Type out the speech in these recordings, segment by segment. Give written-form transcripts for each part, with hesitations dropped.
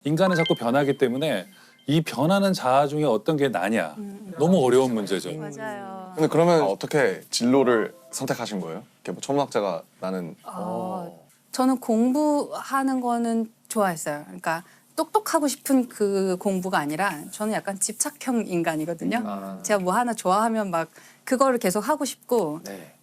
인간은 자꾸 변하기 때문에 이 변하는 자아 중에 어떤 게 나냐. 너무 어려운 문제죠. 맞아요. 근데 그러면 어떻게 진로를 선택하신 거예요? 이렇게 뭐 천문학자가 나는 저는 공부하는 거는 좋아했어요. 그러니까 똑똑하고 싶은 그 공부가 아니라 저는 약간 집착형 인간이거든요. 제가 뭐 하나 좋아하면 막 그거를 계속 하고 싶고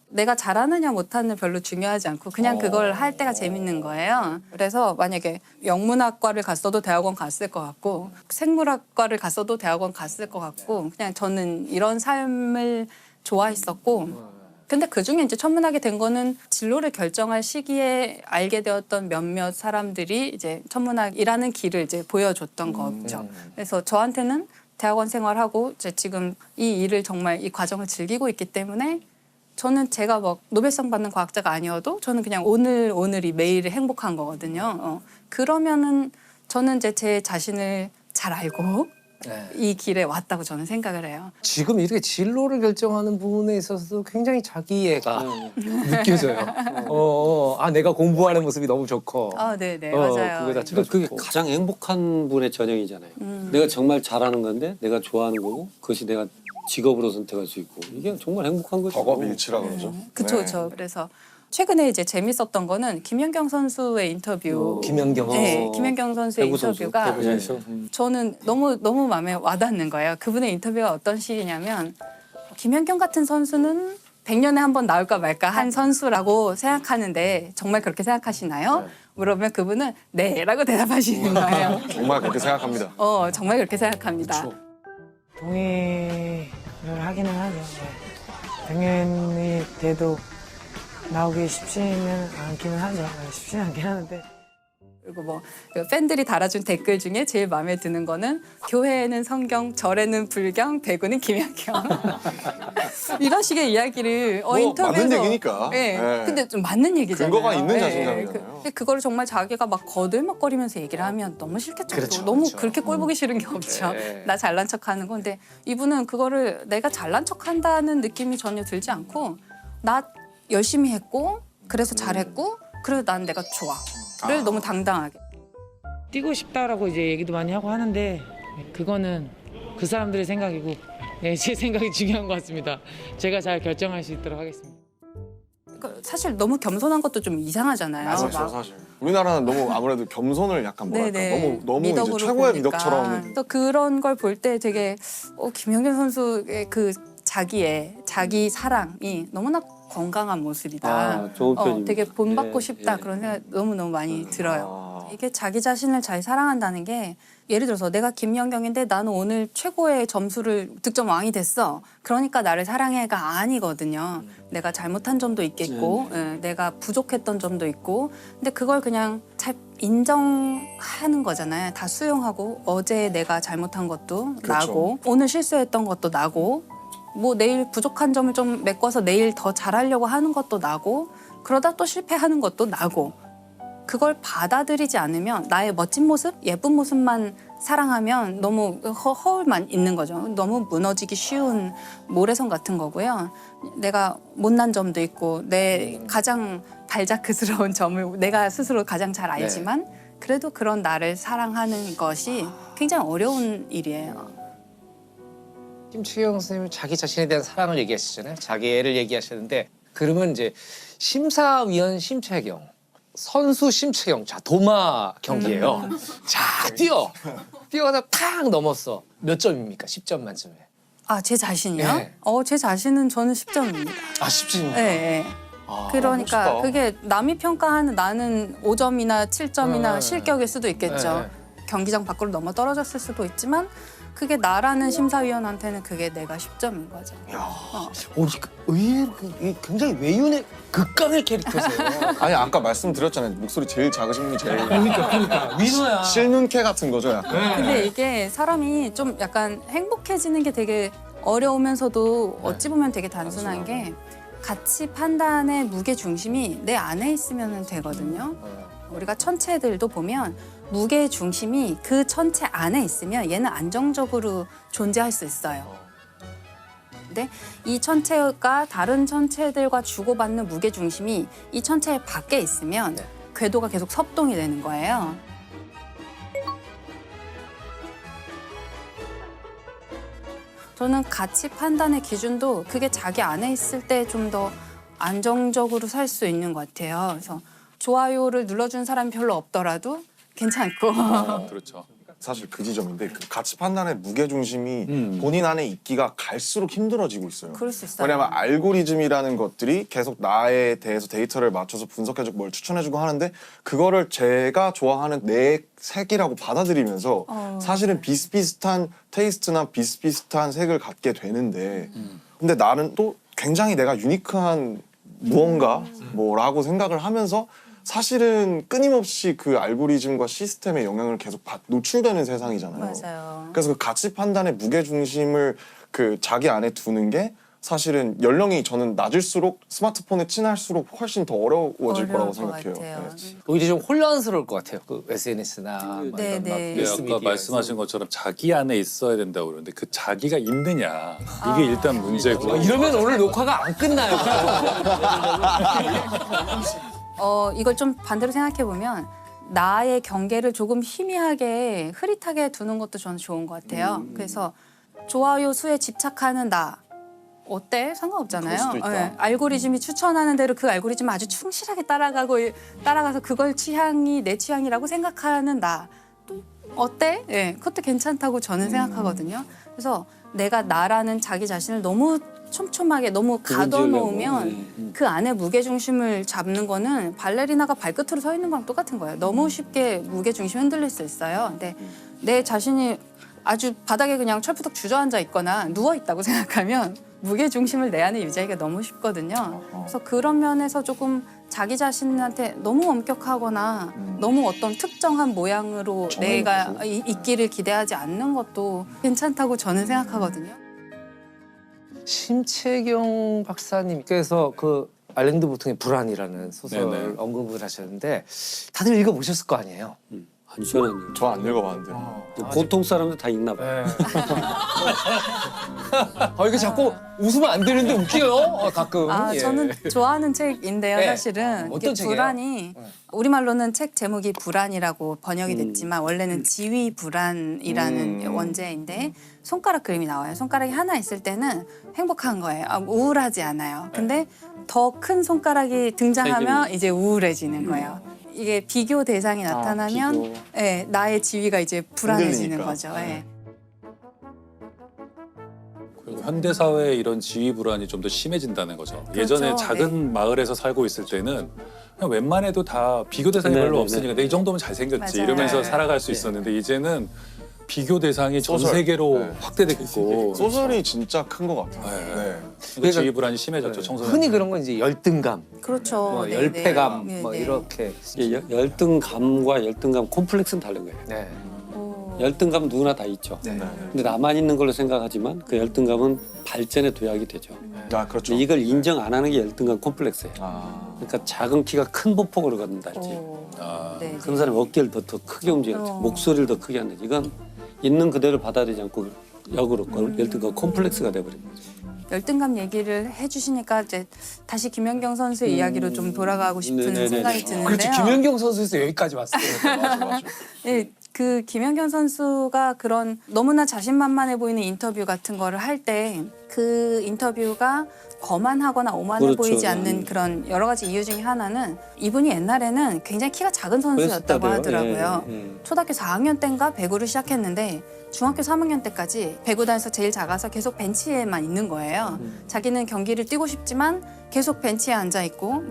내가 잘하느냐 못하느냐 별로 중요하지 않고 그냥 그걸 할 때가 재밌는 거예요. 그래서 만약에 영문학과를 갔어도 대학원 갔을 것 같고 생물학과를 갔어도 대학원 갔을 것 같고 그냥 저는 이런 삶을 좋아했었고 근데 그중에 이제 천문학이 된 거는 진로를 결정할 시기에 알게 되었던 몇몇 사람들이 이제 천문학이라는 길을 이제 보여줬던 거죠. 그래서 저한테는 대학원 생활하고 이제 지금 이 일을 정말 이 과정을 즐기고 있기 때문에 저는 제가 막 노벨상 받는 과학자가 아니어도 저는 그냥 오늘이 매일이 행복한 거거든요. 그러면은 저는 이제 제 자신을 잘 알고 이 길에 왔다고 저는 생각을 해요. 지금 이렇게 진로를 결정하는 부분에 있어서도 굉장히 자기애가 느껴져요. 내가 공부하는 모습이 너무 좋고. 네네 맞아요. 그거 자체가 그게 좋고. 가장 행복한 분의 전형이잖아요. 내가 정말 잘하는 건데 내가 좋아하는 거고 그것이 내가 직업으로 선택할 수 있고 이게 정말 행복한 거죠. 덕업일치라 그러죠. 그쵸, 네. 그쵸. 그래서 최근에 이제 재밌었던 거는 김연경 선수의 인터뷰. 김연경 네, 김연경 선수의 배구 선수, 인터뷰가 배구 선수. 저는 너무 마음에 와닿는 거예요. 그분의 인터뷰가 어떤 식이냐면 김연경 같은 선수는 100년에 한 번 나올까 말까 한 선수라고 생각하는데 정말 그렇게 생각하시나요? 물어보면 그분은 네라고 대답하시는 거예요. 정말 그렇게 생각합니다. 정말 그렇게 생각합니다. 동의를 하기는 하죠. 당연히 돼도 나오기 쉽지는 않기는 하죠. 쉽지는 않긴 하는데. 그리고 뭐 팬들이 달아준 댓글 중에 제일 마음에 드는 거는 교회에는 성경, 절에는 불경, 배구는 김연경. 이런 식의 이야기를 인터뷰에서 맞는 얘기니까. 네. 네. 근데 좀 맞는 얘기잖아요. 근거가 있는 네. 자신감이잖아요. 그거를 정말 자기가 막 거들먹거리면서 얘기를 하면 너무 싫겠죠. 그렇죠, 너무 그렇죠. 그렇게 꼴 보기 싫은 게 없죠. 네. 나 잘난 척하는 건데 이분은 그거를 내가 잘난 척한다는 느낌이 전혀 들지 않고 나 열심히 했고 그래서 잘했고 그래서 난 내가 좋아를 너무 당당하게. 뛰고 싶다라고 이제 얘기도 많이 하고 하는데 그거는 그 사람들의 생각이고 제 생각이 중요한 것 같습니다. 제가 잘 결정할 수 있도록 하겠습니다. 사실 너무 겸손한 것도 좀 이상하잖아요. 맞아요, 막 사실. 우리나라는 너무 아무래도 겸손을 약간 뭐랄까 너무 이제 미덕으로 최고의 보니까. 미덕처럼. 또 그런 걸 볼 때 되게 김연경 선수의 그 자기 사랑이 너무나 건강한 모습이다. 좋은 편입니다. 되게 본받고 예, 싶다 예. 그런 생각 너무 많이 들어요. 이게 자기 자신을 잘 사랑한다는 게 예를 들어서 내가 김연경인데 나는 오늘 최고의 점수를 득점 왕이 됐어. 그러니까 나를 사랑해가 아니거든요. 내가 잘못한 점도 있겠고 내가 부족했던 점도 있고 근데 그걸 그냥 잘 인정하는 거잖아요. 다 수용하고 어제 내가 잘못한 것도 그렇죠. 나고 오늘 실수했던 것도 나고 뭐 내일 부족한 점을 좀 메꿔서 내일 더 잘하려고 하는 것도 나고 그러다 또 실패하는 것도 나고 그걸 받아들이지 않으면 나의 멋진 모습, 예쁜 모습만 사랑하면 너무 허울만 있는 거죠. 너무 무너지기 쉬운 모래성 같은 거고요. 내가 못난 점도 있고 내 가장 발자크스러운 점을 내가 스스로 가장 잘 알지만 그래도 그런 나를 사랑하는 것이 굉장히 어려운 일이에요. 심채경 선생님은 자기 자신에 대한 사랑을 얘기하시잖아요. 자기애를 얘기하시는데 그러면 이제 심사위원 심채경, 선수 심채경, 자 도마 경기예요. 자 뛰어가다 탁 넘었어. 몇 점입니까? 10점 만점에. 제 자신이요? 네. 제 자신은 저는 10점입니다. 10점입니까? 네. 그러니까 멋있다. 그게 남이 평가하는 나는 5점이나 7점이나 네. 실격일 수도 있겠죠. 네. 경기장 밖으로 넘어 떨어졌을 수도 있지만 그게 나라는 심사위원한테는 그게 내가 10점인 거죠. 의외로 굉장히 외유의 극강의 캐릭터세요. 아니 아까 말씀드렸잖아요. 목소리 제일 작으신 분이 제일 그러니까 위너야. 실눈캐 같은 거죠, 약간. 근데 이게 사람이 좀 약간 행복해지는 게 되게 어려우면서도 어찌 보면 되게 단순한 게 가치 판단의 무게 중심이 내 안에 있으면 되거든요. 우리가 천체들도 보면 무게 중심이 그 천체 안에 있으면 얘는 안정적으로 존재할 수 있어요. 근데 이 천체가 다른 천체들과 주고받는 무게 중심이 이 천체 밖에 있으면 궤도가 계속 섭동이 되는 거예요. 저는 가치 판단의 기준도 그게 자기 안에 있을 때 좀 더 안정적으로 살 수 있는 것 같아요. 그래서 좋아요를 눌러준 사람이 별로 없더라도 괜찮고. 그렇죠. 사실 그 지점인데 그 가치 판단의 무게 중심이 본인 안에 있기가 갈수록 힘들어지고 있어요. 그럴 수 있어요. 왜냐면 알고리즘이라는 것들이 계속 나에 대해서 데이터를 맞춰서 분석해주고 뭘 추천해주고 하는데 그거를 제가 좋아하는 내 색이라고 받아들이면서 사실은 비슷비슷한 테이스트나 비슷비슷한 색을 갖게 되는데 근데 나는 또 굉장히 내가 유니크한 무언가 뭐라고 생각을 하면서 사실은 끊임없이 그 알고리즘과 시스템의 영향을 계속 노출되는 세상이잖아요. 맞아요. 그래서 그 가치 판단의 무게 중심을 그 자기 안에 두는 게 사실은 연령이 저는 낮을수록 스마트폰에 친할수록 훨씬 더 어려워질 거라고 어려울 것 생각해요. 같아요. 네. 오히려 좀 혼란스러울 것 같아요. 그 SNS나 네, 네. 네, 아까 말씀하신 것처럼 자기 안에 있어야 된다고 그러는데 그 자기가 있느냐 이게 일단 문제고. 이러면 오늘 녹화가 안 끝나요. 이걸 좀 반대로 생각해 보면 나의 경계를 조금 희미하게 흐릿하게 두는 것도 저는 좋은 것 같아요. 그래서 좋아요 수에 집착하는 나 어때? 상관없잖아요. 그럴 수도 있다. 예, 알고리즘이 추천하는 대로 그 알고리즘 아주 충실하게 따라가서 그걸 내 취향이라고 생각하는 나 또 어때? 예, 그것도 괜찮다고 저는 생각하거든요. 그래서 내가 나라는 자기 자신을 너무 촘촘하게 너무 가둬놓으면 그 안에 무게중심을 잡는 거는 발레리나가 발끝으로 서 있는 거랑 똑같은 거예요. 너무 쉽게 무게중심이 흔들릴 수 있어요. 근데 내 자신이 아주 바닥에 그냥 철푸덕 주저앉아 있거나 누워 있다고 생각하면 무게중심을 내 안에 유지하기가 너무 쉽거든요. 그래서 그런 면에서 조금 자기 자신한테 너무 엄격하거나 너무 어떤 특정한 모양으로 내가 있기를 기대하지 않는 것도 괜찮다고 저는 생각하거든요. 심채경 박사님께서 그 알랭드 보통의 불안이라는 소설을 네네. 언급을 하셨는데 다들 읽어보셨을 거 아니에요? 아니 저는 저 안 읽어봤는데. 보통 사람들 다 읽나 봐요. 이게 자꾸 웃으면 안 되는데 웃겨요. 가끔. 예. 저는 좋아하는 책인데요, 네. 사실은. 어떤 이게 책이에요? 불안이 우리말로는 책 제목이 불안이라고 번역이 됐지만 원래는 지위 불안이라는 원제인데 손가락 그림이 나와요. 손가락이 하나 있을 때는 행복한 거예요. 우울하지 않아요. 근데 더 큰 손가락이 등장하면 이제 우울해지는 거예요. 이게 비교 대상이 나타나면 비교. 예, 나의 지위가 이제 불안해지는 흔들리니까. 거죠. 예. 그리고 현대 사회에 이런 지위 불안이 좀 더 심해진다는 거죠. 예전에 작은 마을에서 살고 있을 때는 그냥 웬만해도 다 비교 대상이 네, 별로 네, 없으니까 내 이 정도면 잘생겼지 맞아요. 이러면서 네. 살아갈 수 있었는데 이제는 비교 대상이 전 소설. 세계로 네. 확대됐고 소설이 진짜 큰 것 같아요. 네. 네. 지위 불안이 심해졌죠. 청소년. 흔히 그런 건 이제 열등감, 그렇죠. 뭐 네, 열패감, 네. 뭐 네, 네. 이렇게. 이게 열등감과 열등감 콤플렉스는 다른 거예요. 네. 열등감은 누구나 다 있죠. 네. 근데 나만 있는 걸로 생각하지만 그 열등감은 발전의 도약이 되죠. 아 그렇죠. 근데 이걸 인정 안 하는 게 열등감 콤플렉스예요. 그러니까 작은 키가 큰 보폭으로 간다든지 네, 큰 사람이 어깨를 더 크게 움직이지 목소리를 더 크게 한다든지 이건 있는 그대로 받아들이지 않고 역으로 열등감 콤플렉스가 돼버린 거죠. 열등감 얘기를 해주시니까 이제 다시 김연경 선수의 이야기로 좀 돌아가고 싶은 네네네. 생각이 드는데요. 그렇지. 김연경 선수에서 여기까지 왔어요. 맞아. 네, 그 김연경 선수가 그런 너무나 자신만만해 보이는 인터뷰 같은 거를 할 때 그 인터뷰가 거만하거나 오만해 그렇죠. 보이지 않는 그런 여러 가지 이유 중에 하나는 이분이 옛날에는 굉장히 키가 작은 선수였다고 그랬었다고요. 하더라고요. 예, 예. 초등학교 4학년 때인가 배구를 시작했는데 중학교 3학년 때까지 배구단에서 제일 작아서 계속 벤치에만 있는 거예요. 자기는 경기를 뛰고 싶지만 계속 벤치에 앉아 있고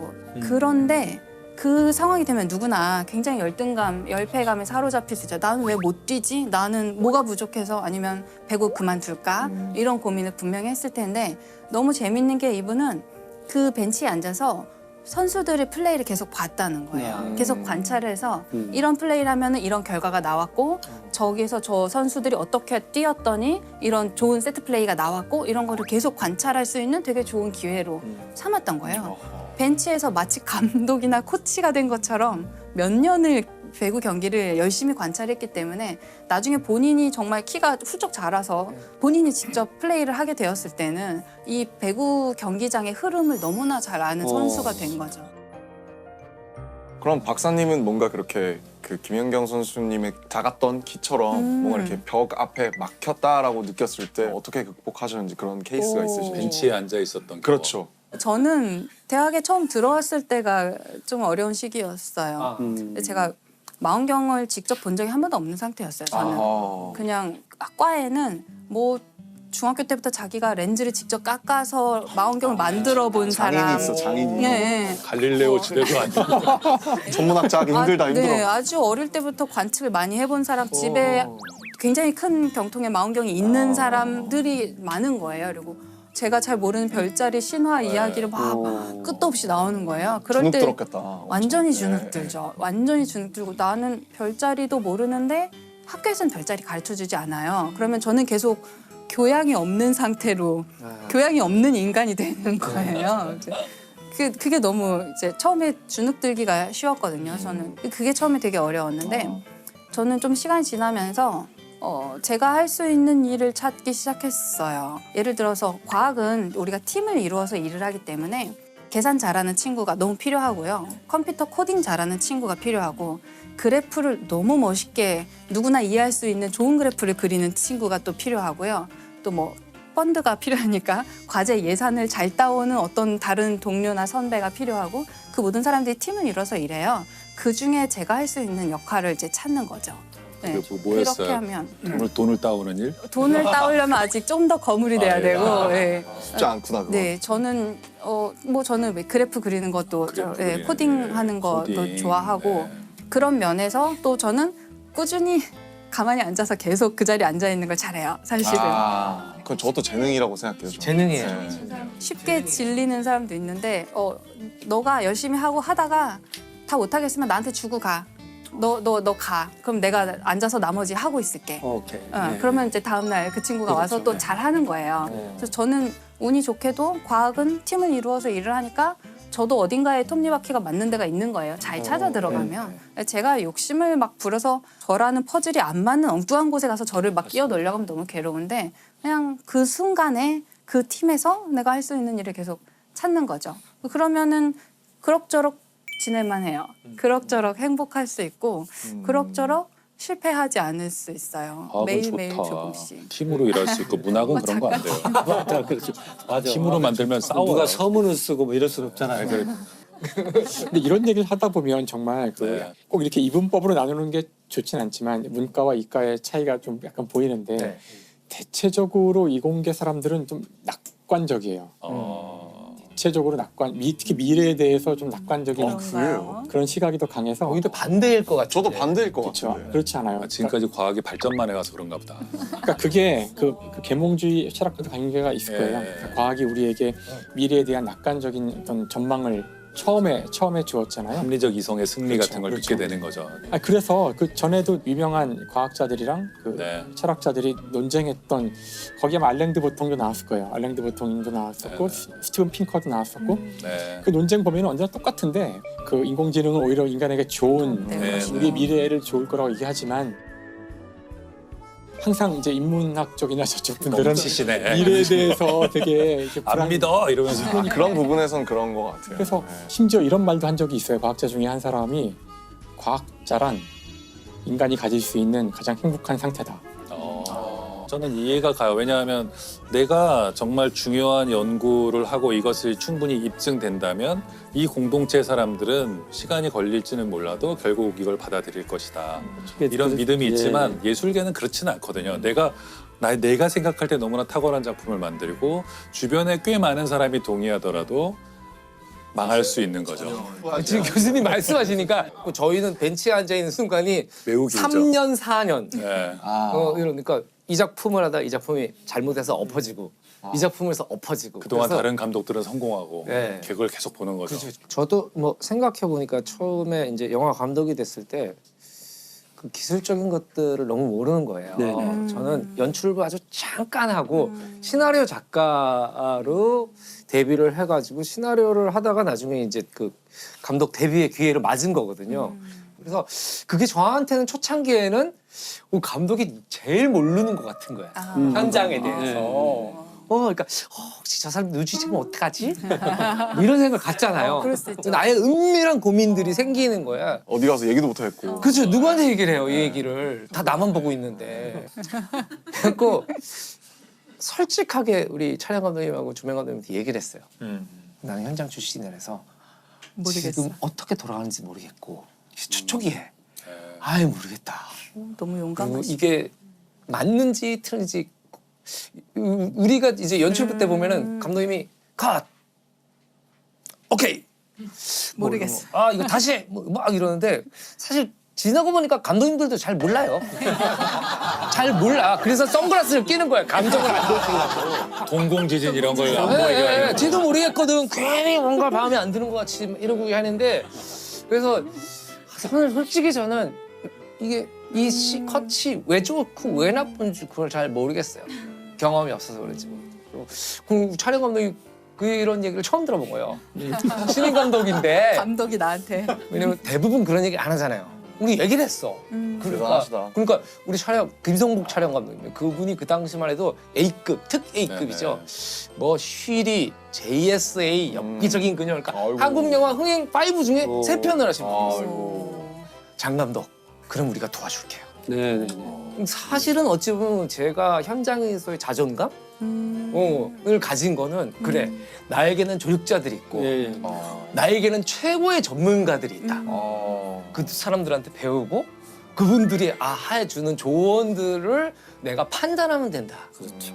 그런데 그 상황이 되면 누구나 굉장히 열등감, 열패감에 사로잡힐 수 있죠. 나는 왜 못 뛰지? 나는 뭐가 부족해서 아니면 배구 그만둘까? 이런 고민을 분명히 했을 텐데 너무 재밌는 게 이분은 그 벤치에 앉아서 선수들의 플레이를 계속 봤다는 거예요. 계속 관찰을 해서 이런 플레이를 하면 이런 결과가 나왔고 저기서 저 선수들이 어떻게 뛰었더니 이런 좋은 세트 플레이가 나왔고 이런 거를 계속 관찰할 수 있는 되게 좋은 기회로 삼았던 거예요. 벤치에서 마치 감독이나 코치가 된 것처럼 몇 년을 배구 경기를 열심히 관찰했기 때문에 나중에 본인이 정말 키가 훌쩍 자라서 본인이 직접 플레이를 하게 되었을 때는 이 배구 경기장의 흐름을 너무나 잘 아는 선수가 된 거죠. 그럼 박사님은 뭔가 그렇게 그 김연경 선수님의 작았던 키처럼 뭔가 이렇게 벽 앞에 막혔다라고 느꼈을 때 어떻게 극복하셨는지 그런 케이스가 있으신지. 벤치에 앉아 있었던 경험. 그렇죠. 저는 대학에 처음 들어왔을 때가 좀 어려운 시기였어요. 근데 제가 망원경을 직접 본 적이 한 번도 없는 상태였어요. 저는 그냥 과에는 뭐 중학교 때부터 자기가 렌즈를 직접 깎아서 망원경을 만들어 본 장인이 사람. 있어, 장인이. 네. 갈릴레오 지대도 아니고. 전문학자 하기 힘들다, 힘들어. 네, 아주 어릴 때부터 관측을 많이 해본 사람 집에 굉장히 큰 병통의 망원경이 있는 사람들이 많은 거예요. 그리고 제가 잘 모르는 별자리 신화 이야기를 막 끝도 없이 나오는 거예요. 그럴 주눅 때 들었겠다. 완전히 주눅 들죠. 완전히 주눅 들고 나는 별자리도 모르는데 학교에서는 별자리 가르쳐주지 않아요. 그러면 저는 계속 교양이 없는 상태로 교양이 없는 인간이 되는 거예요. 그게 너무 이제 처음에 주눅 들기가 쉬웠거든요. 저는 그게 처음에 되게 어려웠는데 저는 좀 시간이 지나면서 제가 할 수 있는 일을 찾기 시작했어요. 예를 들어서 과학은 우리가 팀을 이루어서 일을 하기 때문에 계산 잘하는 친구가 너무 필요하고요. 컴퓨터 코딩 잘하는 친구가 필요하고 그래프를 너무 멋있게 누구나 이해할 수 있는 좋은 그래프를 그리는 친구가 또 필요하고요. 또 뭐 펀드가 필요하니까 과제 예산을 잘 따오는 어떤 다른 동료나 선배가 필요하고 그 모든 사람들이 팀을 이뤄서 일해요. 그중에 제가 할 수 있는 역할을 이제 찾는 거죠. 네. 그게 뭐였어요? 이렇게 하면 돈을 따오는 일? 돈을 따오려면 아직 좀 더 거물이 돼야 예. 되고 네. 쉽지 않구나, 그거. 네, 저는 뭐 저는 왜 그래프 그리는 것도 그래프 예, 그리는, 코딩하는 것도 코딩, 좋아하고 네. 그런 면에서 또 저는 꾸준히 가만히 앉아서 계속 그 자리에 앉아 있는 걸 잘해요. 사실은 그건 저도 재능이라고 생각해요. 저는. 재능이에요. 네. 쉽게 질리는 사람도 있는데 너가 열심히 하고 하다가 다 못하겠으면 나한테 주고 가. 너 가. 그럼 내가 앉아서 나머지 하고 있을게. 오케이. 그러면 이제 다음 날 그 친구가 와서 또 잘하는 거예요. 그래서 저는 운이 좋게도 과학은 팀을 이루어서 일을 하니까 저도 어딘가에 톱니바퀴가 맞는 데가 있는 거예요. 잘 찾아 들어가면. 제가 욕심을 막 부려서 저라는 퍼즐이 안 맞는 엉뚱한 곳에 가서 저를 막 끼워 넣으려고 하면 너무 괴로운데 그냥 그 순간에 그 팀에서 내가 할 수 있는 일을 계속 찾는 거죠. 그러면은 그럭저럭 지낼만 해요. 그럭저럭 행복할 수 있고 그럭저럭 실패하지 않을 수 있어요. 과학은 매일매일 좋다. 조금씩. 팀으로 일할 수 있고 문학은 그런 거 안 돼요. 맞아, 그렇죠. 맞아. 팀으로 만들면 싸워요. 누가 서문을 쓰고 뭐 이럴 수는 없잖아요. 근데 이런 얘기를 하다 보면 정말 네. 꼭 이렇게 이분법으로 나누는 게 좋진 않지만 문과와 이과의 차이가 좀 약간 보이는데 네. 대체적으로 이공계 사람들은 좀 낙관적이에요. 대체적으로 특히 미래에 대해서 좀 낙관적인 그런가요? 그런 시각이 더 강해서 오히려 반대일 것 같아요. 저도 반대일 것 그렇죠. 같은데. 그렇지 않아요. 지금까지 과학이 발전만 해가서 그런가 보다. 그러니까 그게 그 계몽주의 철학과도 관계가 있을 예. 거예요. 그러니까 과학이 우리에게 미래에 대한 낙관적인 어떤 전망을 처음에 주었잖아요. 합리적 이성의 승리 그렇죠, 같은 걸 그렇죠. 믿게 되는 거죠. 그래서 그 전에도 유명한 과학자들이랑 그 네. 철학자들이 논쟁했던 거기에 알랭드 보통도 나왔을 거예요. 알랭드 보통도 나왔었고 네. 스티븐 핑커도 나왔었고 네. 그 논쟁 보면 언제나 똑같은데 그 인공지능은 오히려 인간에게 좋은 네, 우리의 미래를 좋을 거라고 얘기하지만 항상 이제 인문학적이나 저쪽 분들은 치시네. 미래에 대해서 되게 이렇게 안 믿어 이러면서. 그런 부분에선 그런 것 같아요. 그래서 네. 심지어 이런 말도 한 적이 있어요. 과학자 중에 한 사람이 과학자란 인간이 가질 수 있는 가장 행복한 상태다. 저는 이해가 가요. 왜냐하면 내가 정말 중요한 연구를 하고 이것을 충분히 입증된다면 이 공동체 사람들은 시간이 걸릴지는 몰라도 결국 이걸 받아들일 것이다. 이런 믿음이 있지만 예술계는 그렇지는 않거든요. 내가 생각할 때 너무나 탁월한 작품을 만들고 주변에 꽤 많은 사람이 동의하더라도 망할 수 있는 거죠. 지금 교수님 말씀하시니까 저희는 벤치에 앉아 있는 순간이 매우 길죠. 3년, 4년. 네. 이러니까 이 작품을 하다 이 작품이 잘못해서 엎어지고 이 작품에서 엎어지고. 그동안 그래서 다른 감독들은 성공하고 네. 그걸 계속 보는 거죠. 그렇죠. 저도 뭐 생각해 보니까 처음에 이제 영화 감독이 됐을 때 그 기술적인 것들을 너무 모르는 거예요. 네. 저는 연출부 아주 잠깐 하고 시나리오 작가로 데뷔를 해가지고 시나리오를 하다가 나중에 이제 그 감독 데뷔의 기회를 맞은 거거든요. 그래서 그게 저한테는 초창기에는 감독이 제일 모르는 것 같은 거야. 현장에 대해서. 그러니까 혹시 저 사람 눈치채면 어떡하지? 뭐 이런 생각 갖잖아요. 그럴 수 있죠. 나의 은밀한 고민들이 생기는 거야. 어디 가서 얘기도 못 하겠고. 그렇죠. 누구한테 얘기를 해요, 이 얘기를. 다 나만 보고 있는데. 그래갖고 솔직하게 우리 촬영 감독님하고 조명 감독님한테 얘기를 했어요. 나는 현장 출신이라서 모르겠어. 지금 어떻게 돌아가는지 모르겠고 초기에 아예 모르겠다. 너무 그리고 용감하시. 이게 맞는지 틀린지 우리가 이제 연출부 때 보면은 감독님이 컷 오케이 모르겠어. 아 이거 다시 해. 막 이러는데 사실 지나고 보니까 감독님들도 잘 몰라요. 잘 몰라. 그래서 선글라스를 끼는 거야. 감정을 안 들키려고. 동공지진 이런 걸 안 보이게 하려고. 지도 모르겠거든. 괜히 뭔가 마음에 안 드는 것 같이 이러고 하는데 그래서 솔직히 저는 이게 이 컷이 왜 좋고 왜 나쁜지 그걸 잘 모르겠어요. 경험이 없어서 그런지. 그럼 촬영 감독이 이런 얘기를 처음 들어본 거예요. 신인 감독인데 감독이 나한테. 왜냐면 대부분 그런 얘기 안 하잖아요. 우리 얘기를 했어. 대단하시다. 그러니까 우리 김성국 촬영 감독님 그분이 그 당시만 해도 A급 특 A급이죠. 뭐 쉬리, JSA 엽기적인 그녀 그러니까 아이고. 한국 영화 흥행 5 중에 3편을 하신 분이었어요. 아이고. 장 감독 그럼 우리가 도와줄게요. 네네네. 사실은 어찌 보면 제가 현장에서의 자존감 을 가진 거는 그래 나에게는 조력자들이 있고 예, 예. 나에게는 최고의 전문가들이 있다. 그 사람들한테 배우고 그분들이 해주는 조언들을 내가 판단하면 된다. 그렇죠.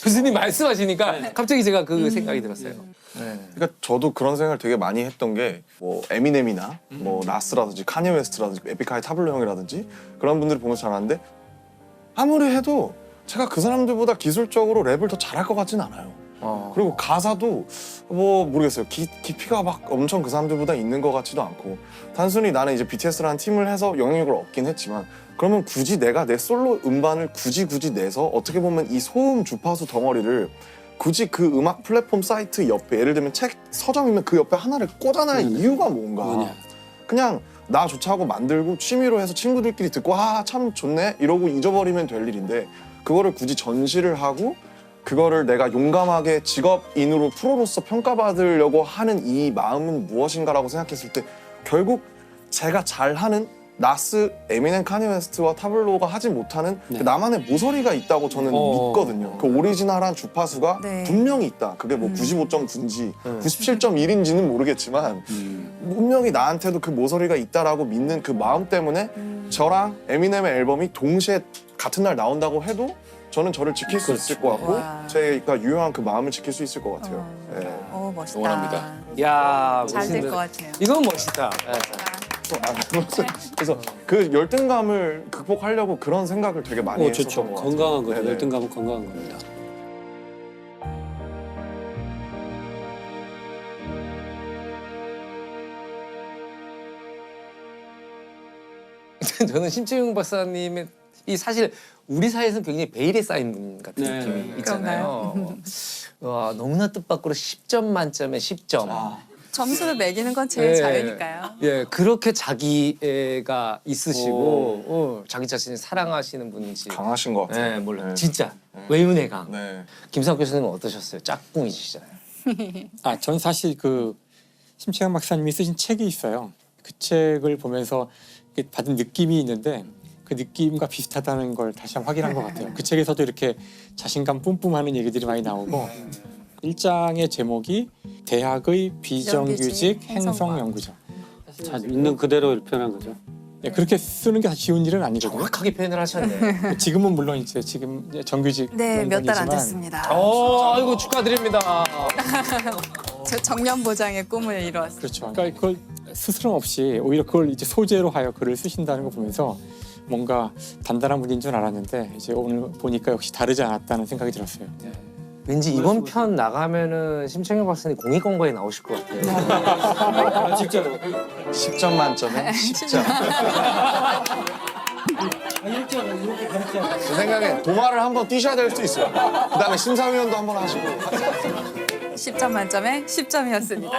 교수님 말씀하시니까 갑자기 제가 그 생각이 들었어요. 네. 그러니까 저도 그런 생각을 되게 많이 했던 게 뭐 에미넴이나 뭐 나스라든지 카니에 웨스트라든지 에픽하이 타블로 형이라든지 그런 분들을 보면서 잘 아는데 아무리 해도 제가 그 사람들보다 기술적으로 랩을 더 잘할 것 같진 않아요. 그리고 가사도 뭐 모르겠어요. 깊이가 막 엄청 그 사람들보다 있는 것 같지도 않고 단순히 나는 이제 BTS라는 팀을 해서 영향력을 얻긴 했지만 그러면 굳이 내가 내 솔로 음반을 굳이 내서 어떻게 보면 이 소음 주파수 덩어리를 굳이 그 음악 플랫폼 사이트 옆에 예를 들면 책 서점이면 그 옆에 하나를 꽂아놔야 이유가 뭔가 뭐냐. 그냥 나조차 하고 만들고 취미로 해서 친구들끼리 듣고 참 좋네 이러고 잊어버리면 될 일인데 그거를 굳이 전시를 하고 그거를 내가 용감하게 직업인으로 프로로서 평가받으려고 하는 이 마음은 무엇인가라고 생각했을 때 결국 제가 잘하는 나스, 에미넴, 카니 웨스트와 타블로가 하지 못하는 네. 그 나만의 모서리가 있다고 저는 믿거든요. 그 오리지널한 주파수가 네. 분명히 있다. 그게 뭐 95.9인지 97.1인지는 모르겠지만 분명히 나한테도 그 모서리가 있다라고 믿는 그 마음 때문에 저랑 에미넴의 앨범이 동시에 같은 날 나온다고 해도 저는 저를 지킬 수 있을 것 같고 와. 제가 유효한 그 마음을 지킬 수 있을 것 같아요. 네. 멋있다. 응원합니다. 야 잘 될 멋있는- 것 같아요. 이건 멋있다. 그래서 그 열등감을 극복하려고 그런 생각을 되게 많이 했었던 좋죠. 것 같아요. 건강한 거죠. 네네. 열등감은 건강한 겁니다. 저는 심채용 박사님의 이 사실 우리 사회에서는 굉장히 베일에 쌓인 분 같은 네. 느낌이 있잖아요. 와, 너무나 뜻밖으로 10점 만점에 10점. 점수를 매기는 건 제 예. 자유니까요. 예, 그렇게 자기애가 있으시고 자기 자신을 사랑하시는 분인지. 강하신 것 같아요. 네, 몰라요. 네. 진짜 외운의 강. 네. 김상욱 교수님은 어떠셨어요? 짝꿍이시잖아요. 전 사실 그 심채영 박사님이 쓰신 책이 있어요. 그 책을 보면서 받은 느낌이 있는데 그 느낌과 비슷하다는 걸 다시 한번 확인한 것 같아요. 그 책에서도 이렇게 자신감 뿜뿜하는 얘기들이 많이 나오고 1장의 제목이 대학의 비정규직 행성 연구죠. 자, 있는 그대로 표현한 거죠. 네, 그렇게 쓰는 게 쉬운 일은 아니거든요. 정확하게 표현을 하셨네. 지금은 물론 이제 지금 이제 정규직 네, 몇 달 안 연단이지만 됐습니다. 아이고 축하드립니다. 저 정년 보장의 꿈을 이루었어요. 그렇죠. 그러니까 그걸 스스럼 없이 오히려 그걸 이제 소재로 하여 글을 쓰신다는 거 보면서 뭔가 단단한 분인 줄 알았는데 이제 오늘 보니까 역시 다르지 않았다는 생각이 들었어요. 왠지 이번 편 나가면은 심채영 박사님 공익광고에 나오실 것 같아요. 진짜로. 10점 만점에 10점. 제 생각에 도마를 한번 뛰셔야 될 수도 있어요. 그다음에 심사위원도 한번 하시고. 10점 만점에 10점이었습니다.